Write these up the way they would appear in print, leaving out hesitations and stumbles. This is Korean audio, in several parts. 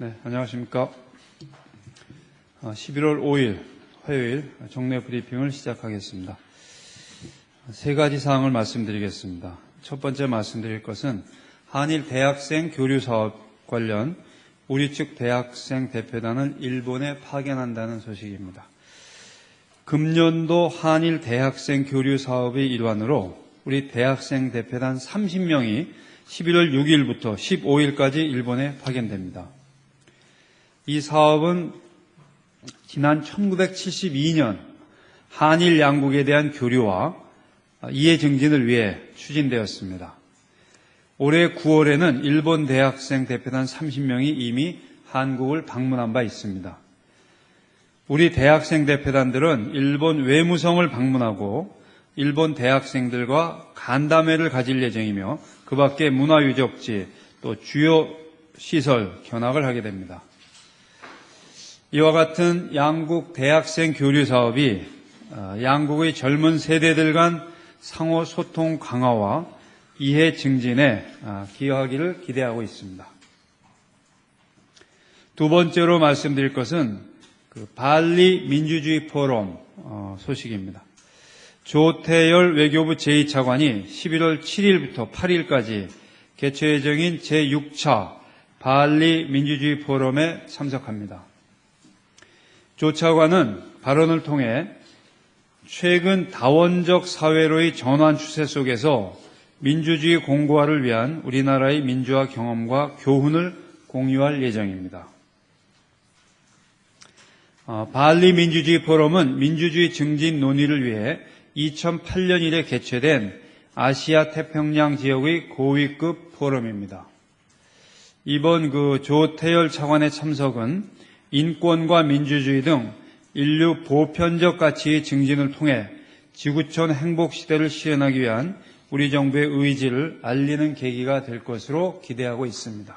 네, 안녕하십니까. 11월 5일 화요일 정례 브리핑을 시작하겠습니다. 세 가지 사항을 말씀드리겠습니다. 첫 번째 말씀드릴 것은 한일 대학생 교류 사업 관련 우리 측 대학생 대표단을 일본에 파견한다는 소식입니다. 금년도 한일 대학생 교류 사업의 일환으로 우리 대학생 대표단 30명이 11월 6일부터 15일까지 일본에 파견됩니다. 이 사업은 지난 1972년 한일 양국에 대한 교류와 이해 증진을 위해 추진되었습니다. 올해 9월에는 일본 대학생 대표단 30명이 이미 한국을 방문한 바 있습니다. 우리 대학생 대표단들은 일본 외무성을 방문하고 일본 대학생들과 간담회를 가질 예정이며 그 밖에 문화유적지 또 주요 시설 견학을 하게 됩니다. 이와 같은 양국 대학생 교류 사업이 양국의 젊은 세대들 간 상호 소통 강화와 이해 증진에 기여하기를 기대하고 있습니다. 두 번째로 말씀드릴 것은 발리 민주주의 포럼 소식입니다. 조태열 외교부 제2차관이 11월 7일부터 8일까지 개최 예정인 제6차 발리 민주주의 포럼에 참석합니다. 조 차관은 발언을 통해 최근 다원적 사회로의 전환 추세 속에서 민주주의 공고화를 위한 우리나라의 민주화 경험과 교훈을 공유할 예정입니다. 발리 민주주의 포럼은 민주주의 증진 논의를 위해 2008년 이래 개최된 아시아 태평양 지역의 고위급 포럼입니다. 이번 조태열 차관의 참석은 인권과 민주주의 등 인류 보편적 가치의 증진을 통해 지구촌 행복 시대를 실현하기 위한 우리 정부의 의지를 알리는 계기가 될 것으로 기대하고 있습니다.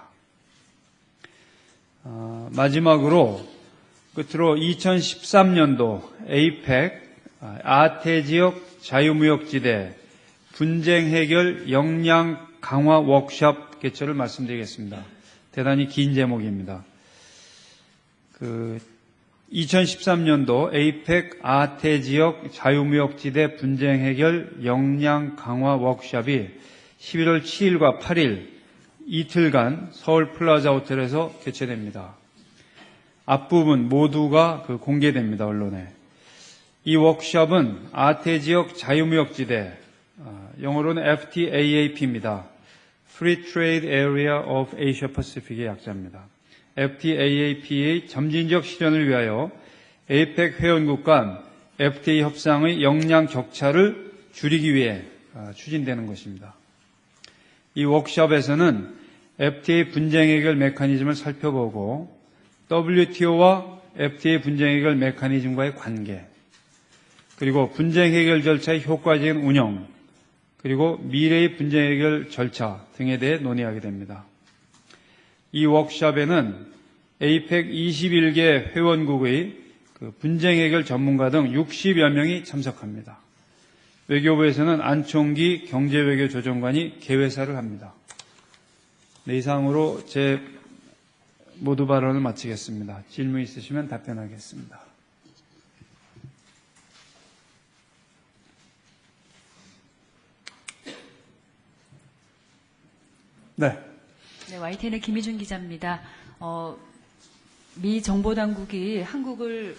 마지막으로 끝으로 2013년도 에이펙 아태 지역 자유무역지대 분쟁 해결 역량 강화 워크숍 개최를 말씀드리겠습니다. 대단히 긴 제목입니다. 2013년도 에이펙 아태 지역 자유무역지대 분쟁 해결 역량 강화 워크숍이 11월 7일과 8일 이틀간 서울 플라자 호텔에서 개최됩니다. 앞부분 모두가 공개됩니다, 언론에. 이 워크숍은 아태 지역 자유무역지대, 영어로는 FTAAP입니다. Free Trade Area of Asia Pacific의 약자입니다. FTAAP의 점진적 실현을 위하여 에이펙 회원국 간 FTA 협상의 역량 격차를 줄이기 위해 추진되는 것입니다. 이 워크숍에서는 FTA 분쟁 해결 메커니즘을 살펴보고 WTO와 FTA 분쟁 해결 메커니즘과의 관계, 그리고 분쟁 해결 절차의 효과적인 운영, 그리고 미래의 분쟁 해결 절차 등에 대해 논의하게 됩니다. 이 워크숍에는 에이펙 21개 회원국의 분쟁 해결 전문가 등 60여 명이 참석합니다. 외교부에서는 안총기 경제외교조정관이 개회사를 합니다. 네, 이상으로 제 모두 발언을 마치겠습니다. 질문 있으시면 답변하겠습니다. 네. 네, YTN의 김희준 기자입니다. 미 정보당국이 한국을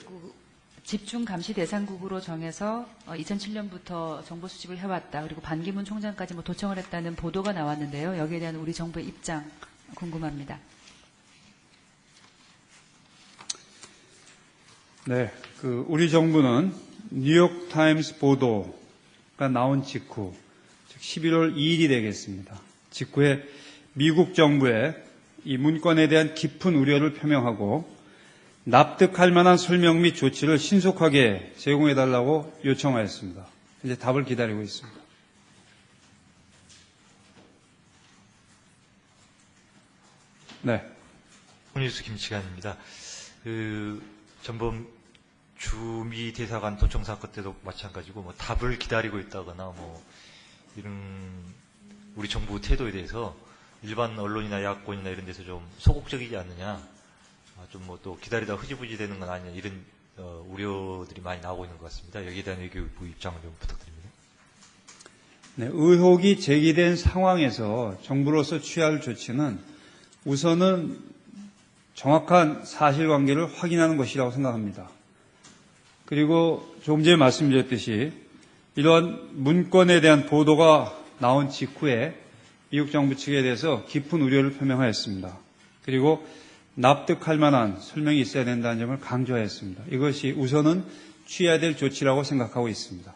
집중 감시 대상국으로 정해서 2007년부터 정보 수집을 해왔다. 그리고 반기문 총장까지 도청을 했다는 보도가 나왔는데요. 여기에 대한 우리 정부의 입장 궁금합니다. 네, 우리 정부는 뉴욕타임스 보도가 나온 직후, 즉 11월 2일이 되겠습니다. 직후에 미국 정부에 이 문건에 대한 깊은 우려를 표명하고 납득할 만한 설명 및 조치를 신속하게 제공해달라고 요청하였습니다. 이제 답을 기다리고 있습니다. 네. 뉴스 김치관입니다. 전범 주미 대사관 도청 사건 때도 마찬가지고 답을 기다리고 있다거나 이런 우리 정부 태도에 대해서 일반 언론이나 야권이나 이런 데서 좀 소극적이지 않느냐 좀 뭐 또 기다리다 흐지부지 되는 건 아니냐 이런 우려들이 많이 나오고 있는 것 같습니다. 여기에 대한 외교부 입장을 좀 부탁드립니다. 네, 의혹이 제기된 상황에서 정부로서 취할 조치는 우선은 정확한 사실관계를 확인하는 것이라고 생각합니다. 그리고 조금 전에 말씀드렸듯이 이러한 문건에 대한 보도가 나온 직후에 미국 정부 측에 대해서 깊은 우려를 표명하였습니다. 그리고 납득할 만한 설명이 있어야 된다는 점을 강조하였습니다. 이것이 우선은 취해야 될 조치라고 생각하고 있습니다.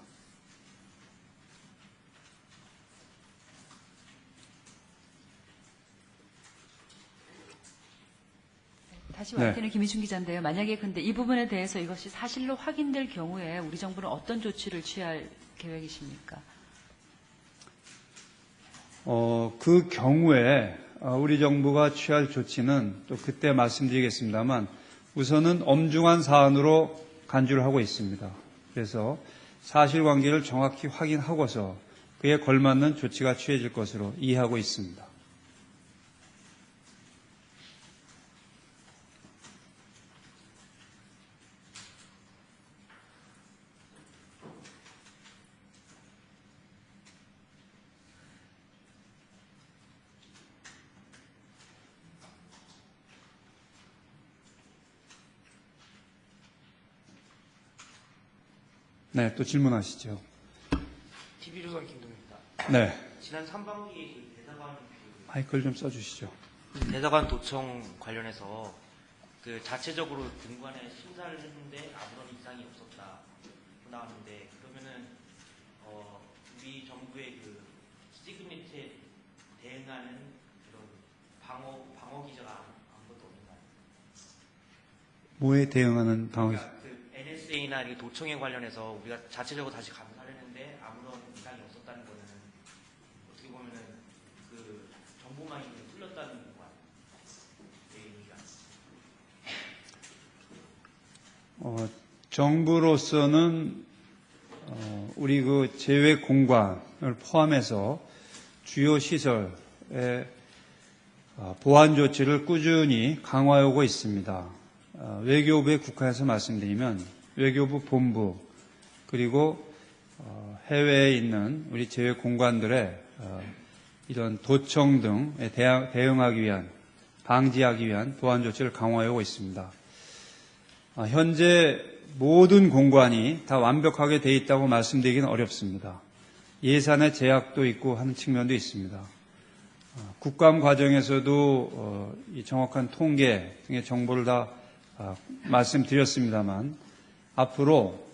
다시 YTN의 김희준 기자인데요. 만약에 근데 이 부분에 대해서 이것이 사실로 확인될 경우에 우리 정부는 어떤 조치를 취할 계획이십니까? 그 경우에 우리 정부가 취할 조치는 또 그때 말씀드리겠습니다만 우선은 엄중한 사안으로 간주를 하고 있습니다. 그래서 사실관계를 정확히 확인하고서 그에 걸맞는 조치가 취해질 것으로 이해하고 있습니다. 네, 또 질문하시죠. TV조선 김동입니다. 네, 지난 3반기에 대사관 마이크를 좀 써주시죠. 대사관 도청 관련해서 자체적으로 공관에 심사를 했는데 아무런 이상이 없었다 나왔는데 그러면은 우리 정부의 시그니트에 대응하는 그런 방어 기제가 아무것도 없는가요? 뭐에 대응하는 방어? NSA나 도청에 관련해서 우리가 자체적으로 다시 감사를 했는데 아무런 이상이 없었다는 거는 어떻게 보면은 정보망이 뚫렸다는 거 아니에요? 정부로서는 우리 제외 공간을 포함해서 주요 시설의 보안 조치를 꾸준히 강화하고 있습니다. 외교부에 국한해서 말씀드리면 외교부 본부 그리고 해외에 있는 우리 제외 공관들의 이런 도청 등에 대응하기 위한 방지하기 위한 보안 조치를 강화하고 있습니다. 현재 모든 공관이 다 완벽하게 되어 있다고 말씀드리기는 어렵습니다. 예산의 제약도 있고 하는 측면도 있습니다. 국감 과정에서도 이 정확한 통계 등의 정보를 다 말씀드렸습니다만 앞으로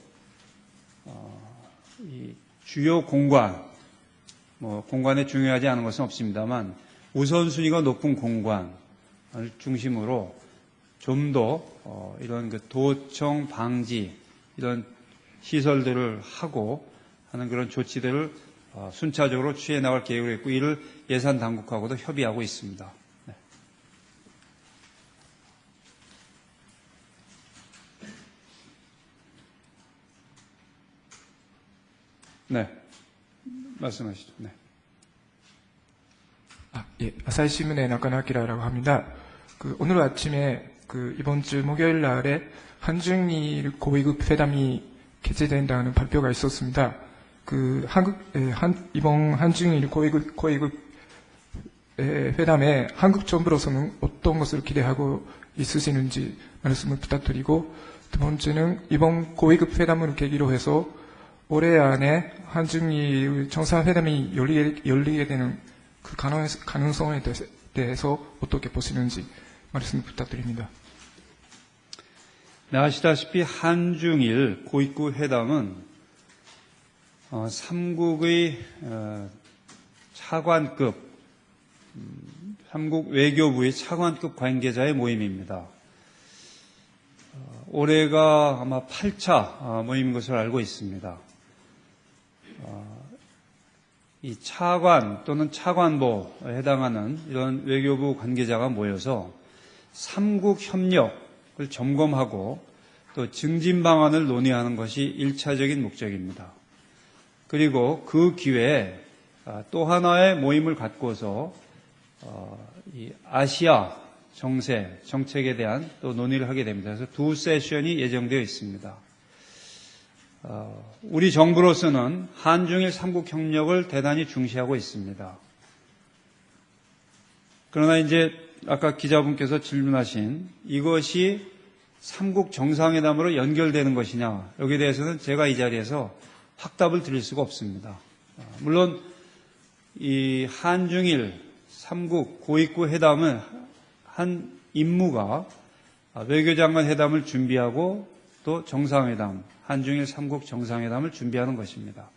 이 주요 공관, 공관에 중요하지 않은 것은 없습니다만 우선순위가 높은 공관을 중심으로 좀 더 이런 도청 방지 이런 시설들을 하고 하는 그런 조치들을 순차적으로 취해 나갈 계획을 했고 이를 예산 당국하고도 협의하고 있습니다. 네, 말씀하시죠. 네. 예, 아사히신문의 나카노 아키라라고 합니다. 오늘 아침에 이번 주 목요일 날에 한중일 고위급 회담이 개최된다는 발표가 있었습니다. 이번 한중일 고위급 회담에 한국 정부로서는 어떤 것을 기대하고 있으시는지 말씀을 부탁드리고 두 번째는 이번 고위급 회담을 계기로 해서 올해 안에 한중일 정상회담이 열리게 되는 그 가능성에 대해서 어떻게 보시는지 말씀 부탁드립니다. 네, 아시다시피 한중일 고위급 회담은 삼국의 차관급, 삼국 외교부의 차관급 관계자의 모임입니다. 올해가 아마 8차 모임인 것으로 알고 있습니다. 이 차관 또는 차관보에 해당하는 이런 외교부 관계자가 모여서 삼국 협력을 점검하고 또 증진 방안을 논의하는 것이 1차적인 목적입니다. 그리고 그 기회에 또 하나의 모임을 갖고서 이 아시아 정세, 정책에 대한 또 논의를 하게 됩니다. 그래서 두 세션이 예정되어 있습니다. 우리 정부로서는 한중일 삼국 협력을 대단히 중시하고 있습니다. 그러나 이제 아까 기자분께서 질문하신 이것이 삼국 정상회담으로 연결되는 것이냐, 여기에 대해서는 제가 이 자리에서 확답을 드릴 수가 없습니다. 물론 이 한중일 삼국 고위급 회담은 한 임무가 외교장관 회담을 준비하고 또 정상회담, 한중일 삼국 정상회담을 준비하는 것입니다.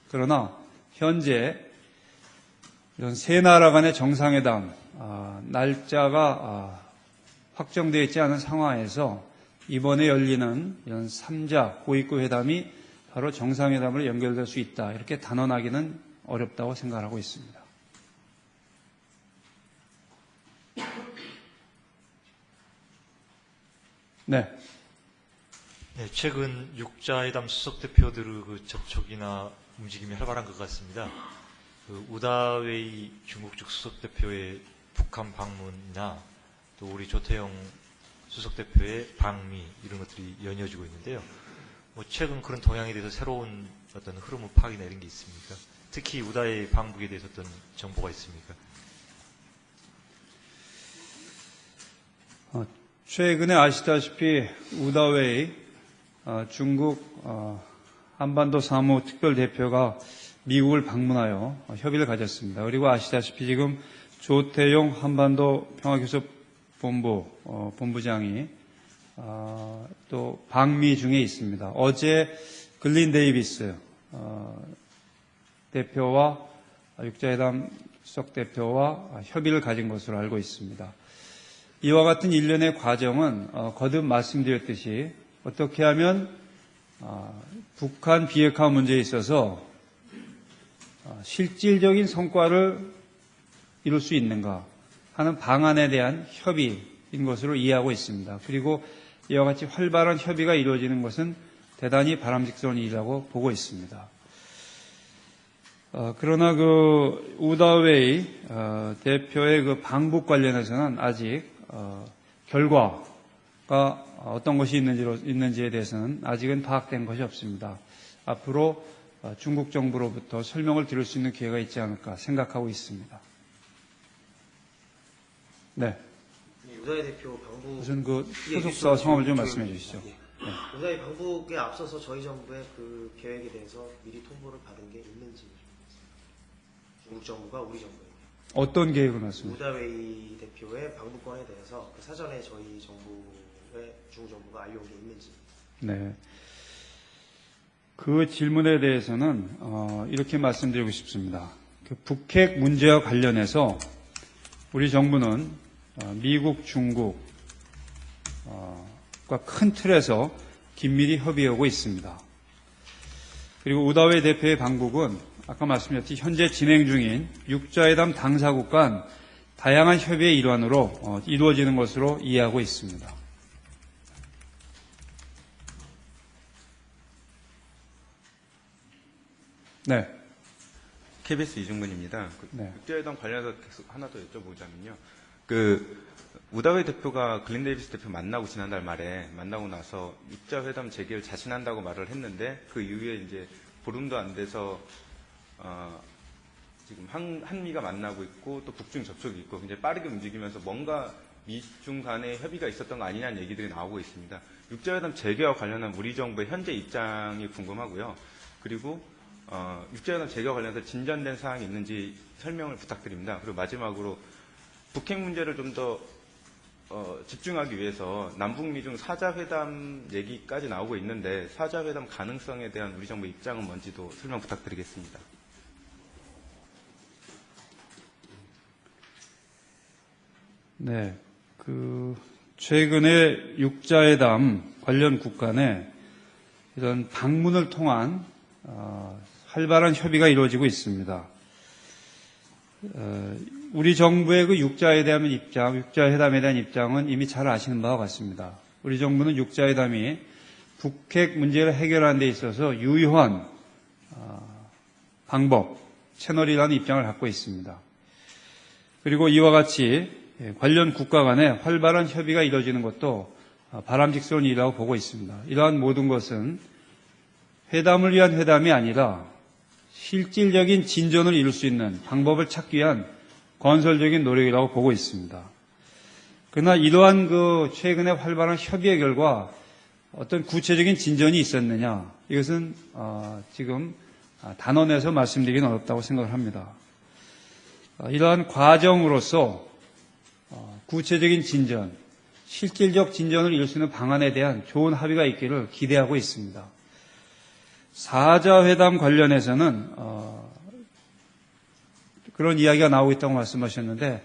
그러나 현재 이런 세 나라 간의 정상회담 날짜가 확정되어 있지 않은 상황에서 이번에 열리는 이런 3자 고위급 회담이 바로 정상회담으로 연결될 수 있다, 이렇게 단언하기는 어렵다고 생각하고 있습니다. 네. 네, 최근 육자회담 수석 대표들의 그 접촉이나 움직임이 활발한 것 같습니다. 그 우다웨이 중국 측 수석 대표의 북한 방문이나 또 우리 조태영 수석 대표의 방미, 이런 것들이 연이어지고 있는데요. 뭐 최근 그런 동향에 대해서 새로운 어떤 흐름을 파악이나 이런 게 있습니까? 특히 우다웨이 방북에 대해서 어떤 정보가 있습니까? 최근에 아시다시피 우다웨이 중국 한반도 사무 특별대표가 미국을 방문하여 협의를 가졌습니다. 그리고 아시다시피 지금 조태용 한반도 평화교섭본부 본부장이 또 방미 중에 있습니다. 어제 글린 데이비스 대표와 육자회담 수석 대표와 협의를 가진 것으로 알고 있습니다. 이와 같은 일련의 과정은 거듭 말씀드렸듯이 어떻게 하면 북한 비핵화 문제에 있어서 실질적인 성과를 이룰 수 있는가 하는 방안에 대한 협의인 것으로 이해하고 있습니다. 그리고 이와 같이 활발한 협의가 이루어지는 것은 대단히 바람직스러운 일이라고 보고 있습니다. 그러나 그 우다웨이 대표의 그 방북 관련해서는 아직 결과가 어떤 것이 있는지에 대해서는 아직은 파악된 것이 없습니다. 앞으로 중국 정부로부터 설명을 들을 수 있는 기회가 있지 않을까 생각하고 있습니다. 네. 우다웨이 대표 방북 우선 그 소속사 성함을 좀 말씀해 주시죠. 네. 우다웨이 방북에 앞서서 저희 정부의 그 계획에 대해서 미리 통보를 받은 게 있는지, 중국 정부가 우리 정부에게 어떤 계획을 말씀해 주시죠? 우다웨이 대표의 방북권에 대해서 그 사전에 저희 정부의 중국 정부가 알려온 게 있는지. 네. 그 질문에 대해서는 이렇게 말씀드리고 싶습니다. 그 북핵 문제와 관련해서 우리 정부는 미국, 중국과 큰 틀에서 긴밀히 협의하고 있습니다. 그리고 우다웨이 대표의 방북은 아까 말씀드렸듯이 현재 진행 중인 육자회담 당사국 간 다양한 협의의 일환으로 이루어지는 것으로 이해하고 있습니다. 네. KBS 이중근입니다. 네. 육자회담 관련해서 계속 하나 더 여쭤보자면요. 그 우다웨이 대표가 글린 데이비스 대표 만나고 지난달 말에 만나고 나서 육자회담 재개를 자신한다고 말을 했는데 그 이후에 이제 보름도 안 돼서 지금 한미가 만나고 있고 또 북중 접촉이 있고 굉장히 빠르게 움직이면서 뭔가 미중 간의 협의가 있었던 거 아니냐는 얘기들이 나오고 있습니다. 육자회담 재개와 관련한 우리 정부의 현재 입장이 궁금하고요. 그리고 육자회담 재개와 관련해서 진전된 사항이 있는지 설명을 부탁드립니다. 그리고 마지막으로 북핵 문제를 좀 더 집중하기 위해서 남북미중 4자 회담 얘기까지 나오고 있는데 4자 회담 가능성에 대한 우리 정부 입장은 뭔지도 설명 부탁드리겠습니다. 네. 최근에 육자회담 관련 국간에 이런 방문을 통한 활발한 협의가 이루어지고 있습니다. 우리 정부의 그 육자회담에 대한 입장은 이미 잘 아시는 바와 같습니다. 우리 정부는 육자회담이 북핵 문제를 해결하는 데 있어서 유효한 방법, 채널이라는 입장을 갖고 있습니다. 그리고 이와 같이 관련 국가 간에 활발한 협의가 이루어지는 것도 바람직스러운 일이라고 보고 있습니다. 이러한 모든 것은 회담을 위한 회담이 아니라 실질적인 진전을 이룰 수 있는 방법을 찾기 위한 건설적인 노력이라고 보고 있습니다. 그러나 이러한 최근의 활발한 협의의 결과 어떤 구체적인 진전이 있었느냐, 이것은 지금 단언해서 말씀드리기는 어렵다고 생각을 합니다. 이러한 과정으로서 구체적인 진전, 실질적 진전을 이룰 수 있는 방안에 대한 좋은 합의가 있기를 기대하고 있습니다. 4자 회담 관련해서는 그런 이야기가 나오고 있다고 말씀하셨는데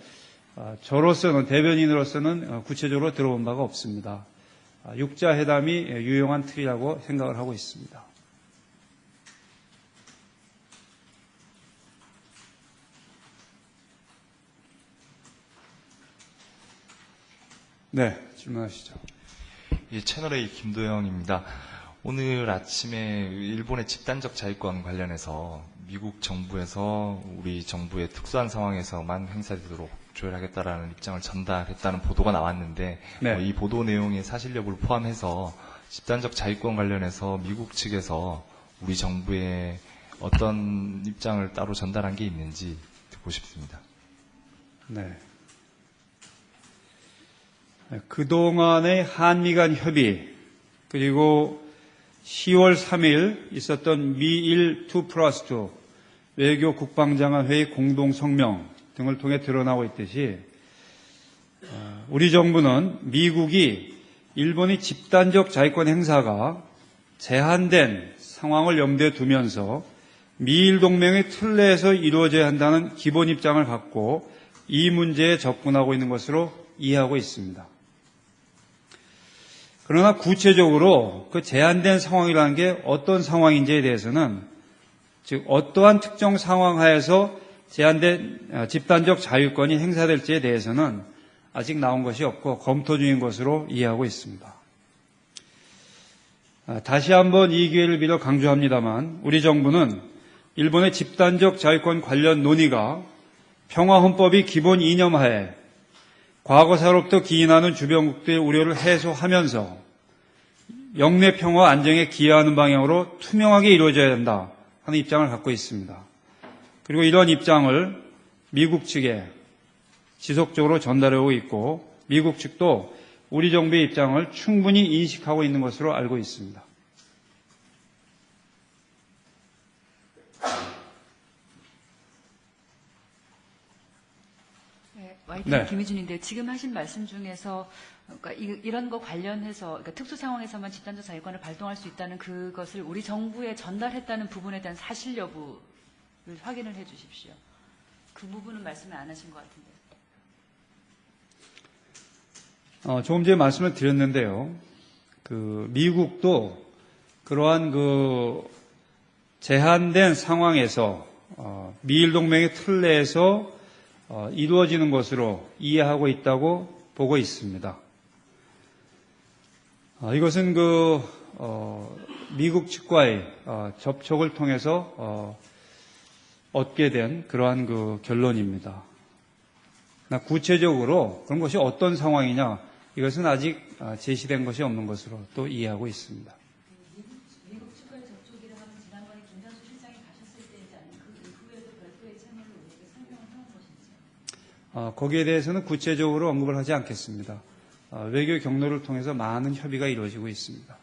저로서는, 대변인으로서는 구체적으로 들어본 바가 없습니다. 6자 회담이 유용한 틀이라고 생각을 하고 있습니다. 네, 질문하시죠. 예, 채널A 김도영입니다. 오늘 아침에 일본의 집단적 자위권 관련해서 미국 정부에서 우리 정부의 특수한 상황에서만 행사되도록 조율하겠다라는 입장을 전달했다는 보도가 나왔는데 네. 이 보도 내용의 사실 여부를 포함해서 집단적 자위권 관련해서 미국 측에서 우리 정부에 어떤 입장을 따로 전달한 게 있는지 듣고 싶습니다. 네. 그동안의 한미 간 협의, 그리고 10월 3일 있었던 미일 2+2 외교 국방장관 회의 공동 성명 등을 통해 드러나고 있듯이 우리 정부는 미국이 일본의 집단적 자위권 행사가 제한된 상황을 염두에 두면서 미일 동맹의 틀 내에서 이루어져야 한다는 기본 입장을 갖고 이 문제에 접근하고 있는 것으로 이해하고 있습니다. 그러나 구체적으로 그 제한된 상황이라는 게 어떤 상황인지에 대해서는, 즉 어떠한 특정 상황 하에서 제한된 집단적 자유권이 행사될지에 대해서는 아직 나온 것이 없고 검토 중인 것으로 이해하고 있습니다. 다시 한번 이 기회를 빌어 강조합니다만 우리 정부는 일본의 집단적 자유권 관련 논의가 평화헌법이 기본 이념하에 과거사로부터 기인하는 주변국들의 우려를 해소하면서 영내 평화 안정에 기여하는 방향으로 투명하게 이루어져야 한다 하는 입장을 갖고 있습니다. 그리고 이런 입장을 미국 측에 지속적으로 전달하고 있고 미국 측도 우리 정부의 입장을 충분히 인식하고 있는 것으로 알고 있습니다. YTN 네. 김희준인데 지금 하신 말씀 중에서 그러니까 이런 거 관련해서 그러니까 특수 상황에서만 집단적 자유권을 발동할 수 있다는 그것을 우리 정부에 전달했다는 부분에 대한 사실 여부를 확인을 해 주십시오. 그 부분은 말씀을 안 하신 것 같은데. 조금 전에 말씀을 드렸는데요. 미국도 그러한 제한된 상황에서 미일 동맹의 틀 내에서 이루어지는 것으로 이해하고 있다고 보고 있습니다. 이것은 미국 측과의 접촉을 통해서 얻게 된 그러한 결론입니다. 구체적으로 그런 것이 어떤 상황이냐, 이것은 아직 제시된 것이 없는 것으로 또 이해하고 있습니다. 미국 측과의 접촉이라 하면 지난번에 김현수 실장이 가셨을 때이지 않은 그 이후에도 별도의 채널로 우리에게 설명을 하는 것인지. 거기에 대해서는 구체적으로 언급을 하지 않겠습니다. 외교 경로를 통해서 많은 협의가 이루어지고 있습니다.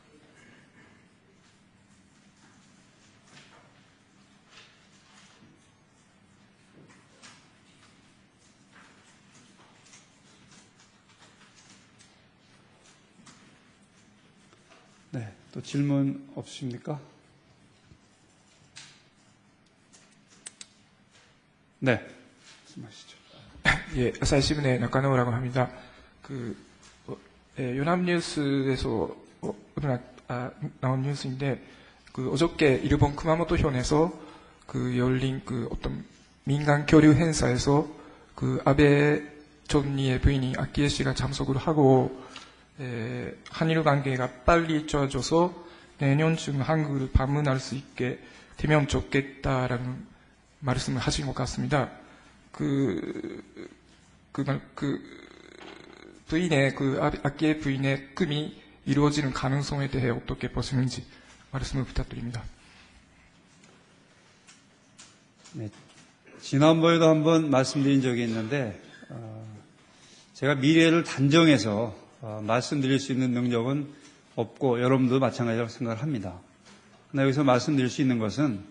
네, 또 질문 없으십니까? 네, 말씀하시죠. 예, 아사히신문의 나카노라고 합니다. 연합뉴스에서 오늘 나온 뉴스인데 어저께 일본 쿠마모토현에서 열린 어떤 민간 교류 행사에서 아베 총리의 부인인 아키에 씨가 참석을 하고 한일 관계가 빨리 좋아져서 내년쯤 한국을 방문할 수 있게 되면 좋겠다라는 말씀을 하신 것 같습니다. 부인의 악기의 부인의 금이 이루어지는 가능성에 대해 어떻게 보시는지 말씀을 부탁드립니다. 네, 지난번에도 한번 말씀드린 적이 있는데 제가 미래를 단정해서 말씀드릴 수 있는 능력은 없고 여러분도 마찬가지라고 생각을 합니다. 그러나 여기서 말씀드릴 수 있는 것은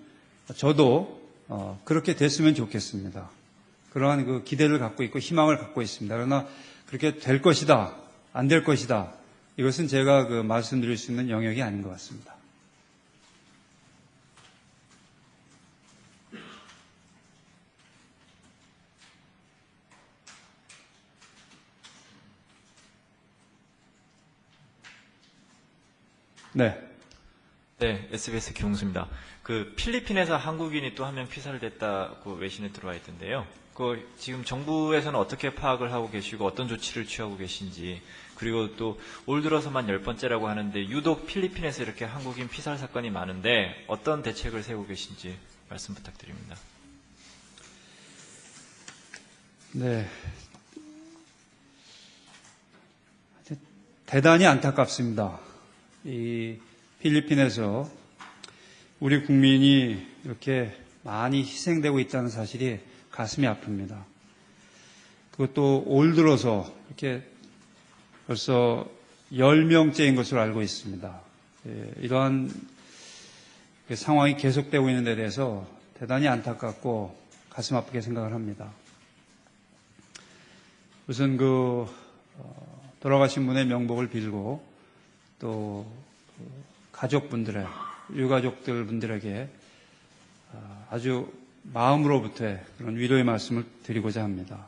저도 그렇게 됐으면 좋겠습니다. 그러한 그 기대를 갖고 있고 희망을 갖고 있습니다. 그러나 그렇게 될 것이다, 안 될 것이다, 이것은 제가 그 말씀드릴 수 있는 영역이 아닌 것 같습니다. 네. 네, SBS 김웅수입니다. 그 필리핀에서 한국인이 또 한 명 피살됐다고 외신에 들어와 있던데요. 그 지금 정부에서는 어떻게 파악을 하고 계시고 어떤 조치를 취하고 계신지, 그리고 또 올 들어서만 10번째라고 하는데 유독 필리핀에서 이렇게 한국인 피살 사건이 많은데 어떤 대책을 세우고 계신지 말씀 부탁드립니다. 네. 대단히 안타깝습니다. 이 필리핀에서 우리 국민이 이렇게 많이 희생되고 있다는 사실이 가슴이 아픕니다. 그것도 올 들어서 이렇게 벌써 10명째인 것으로 알고 있습니다. 이러한 상황이 계속되고 있는 데 대해서 대단히 안타깝고 가슴 아프게 생각을 합니다. 우선 돌아가신 분의 명복을 빌고 또 가족분들의, 유가족들 분들에게 아주 마음으로부터의 그런 위로의 말씀을 드리고자 합니다.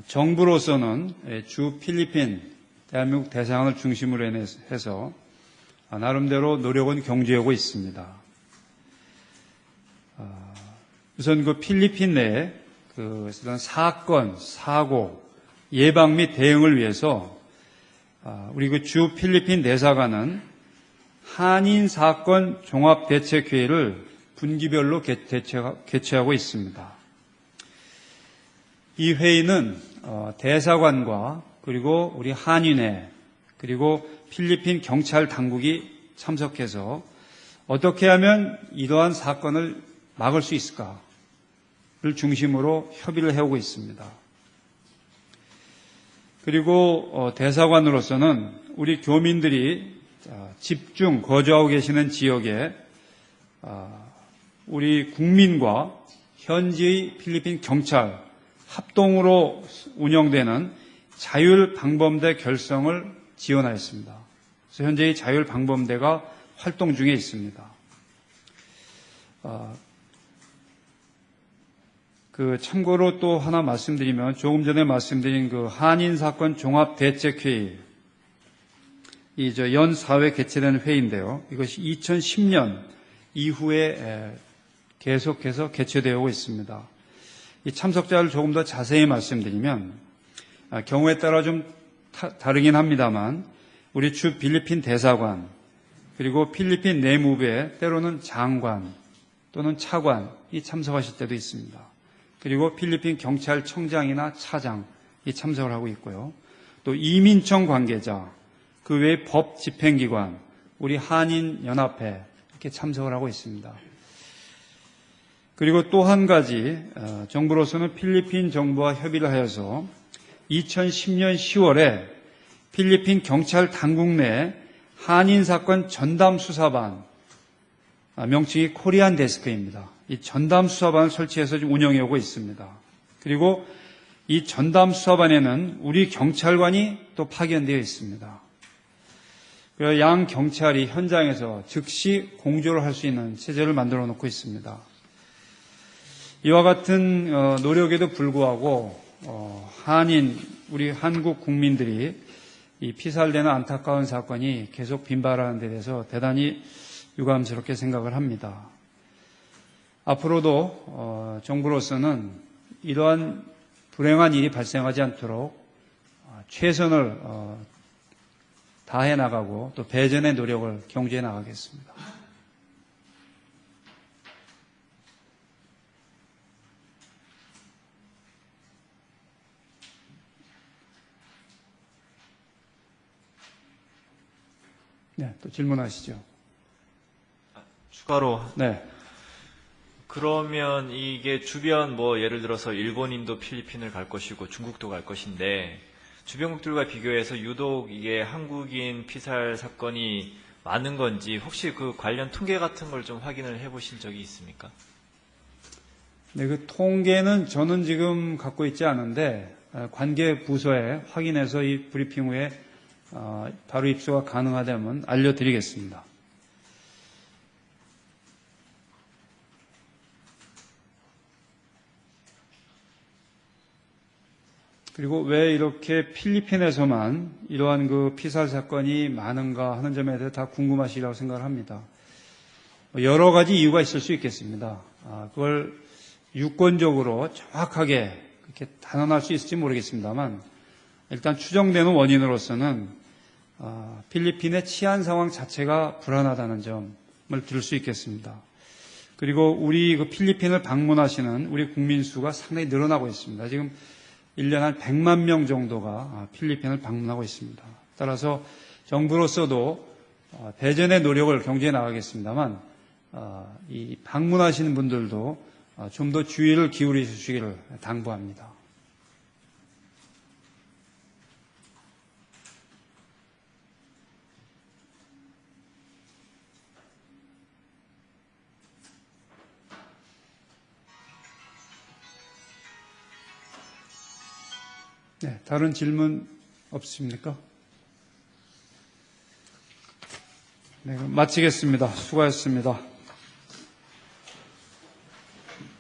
정부로서는 주 필리핀, 대한민국 대사관을 중심으로 해서 나름대로 노력은 경주하고 있습니다. 우선 그 필리핀 내에 그런 사건, 사고, 예방 및 대응을 위해서 우리 그 주 필리핀 대사관은 한인 사건 종합대책회의를 분기별로 개최하고 있습니다. 이 회의는 대사관과 그리고 우리 한인회 그리고 필리핀 경찰 당국이 참석해서 어떻게 하면 이러한 사건을 막을 수 있을까를 중심으로 협의를 해오고 있습니다. 그리고 대사관으로서는 우리 교민들이 집중 거주하고 계시는 지역에 우리 국민과 현지의 필리핀 경찰 합동으로 운영되는 자율방범대 결성을 지원하였습니다. 그래서 현재 자율방범대가 활동 중에 있습니다. 참고로 또 하나 말씀드리면 조금 전에 말씀드린 그 한인사건 종합대책회의, 연 4회 개최되는 회의인데요. 이것이 2010년 이후에 계속해서 개최되어 오고 있습니다. 이 참석자를 조금 더 자세히 말씀드리면 경우에 따라 좀 다르긴 합니다만 우리 주 필리핀 대사관 그리고 필리핀 내무부의 때로는 장관 또는 차관이 참석하실 때도 있습니다. 그리고 필리핀 경찰청장이나 차장이 참석을 하고 있고요. 또 이민청 관계자, 그 외에 법 집행기관, 우리 한인연합회 이렇게 참석을 하고 있습니다. 그리고 또 한 가지 정부로서는 필리핀 정부와 협의를 하여서 2010년 10월에 필리핀 경찰 당국 내 한인사건 전담수사반, 명칭이 코리안 데스크입니다. 이 전담수사반을 설치해서 운영해 오고 있습니다. 그리고 이 전담수사반에는 우리 경찰관이 또 파견되어 있습니다. 그래서 양 경찰이 현장에서 즉시 공조를 할 수 있는 체제를 만들어 놓고 있습니다. 이와 같은 노력에도 불구하고 우리 한국 국민들이 이 피살되는 안타까운 사건이 계속 빈발하는 데 대해서 대단히 유감스럽게 생각을 합니다. 앞으로도 정부로서는 이러한 불행한 일이 발생하지 않도록 최선을 다해 나가고 또 배전의 노력을 경주해 나가겠습니다. 네, 또 질문하시죠. 추가로 네. 그러면 이게 주변 뭐 예를 들어서 일본인도 필리핀을 갈 것이고 중국도 갈 것인데 주변국들과 비교해서 유독 이게 한국인 피살 사건이 많은 건지 혹시 그 관련 통계 같은 걸 좀 확인을 해보신 적이 있습니까? 네, 그 통계는 저는 지금 갖고 있지 않은데 관계 부서에 확인해서 이 브리핑 후에 바로 입수가 가능하다면 알려드리겠습니다. 그리고 왜 이렇게 필리핀에서만 이러한 그 피살 사건이 많은가 하는 점에 대해 다 궁금하시리라고 생각을 합니다. 여러 가지 이유가 있을 수 있겠습니다. 그걸 유권적으로 정확하게 그렇게 단언할 수 있을지 모르겠습니다만 일단 추정되는 원인으로서는 필리핀의 치안 상황 자체가 불안하다는 점을 들 수 있겠습니다. 그리고 우리 그 필리핀을 방문하시는 우리 국민 수가 상당히 늘어나고 있습니다. 지금 1년 한 100만 명 정도가 필리핀을 방문하고 있습니다. 따라서 정부로서도 대전의 노력을 경주해 나가겠습니다만 이 방문하시는 분들도 좀 더 주의를 기울여 주시기를 당부합니다. 네, 다른 질문 없으십니까? 네, 그럼 마치겠습니다. 수고하셨습니다.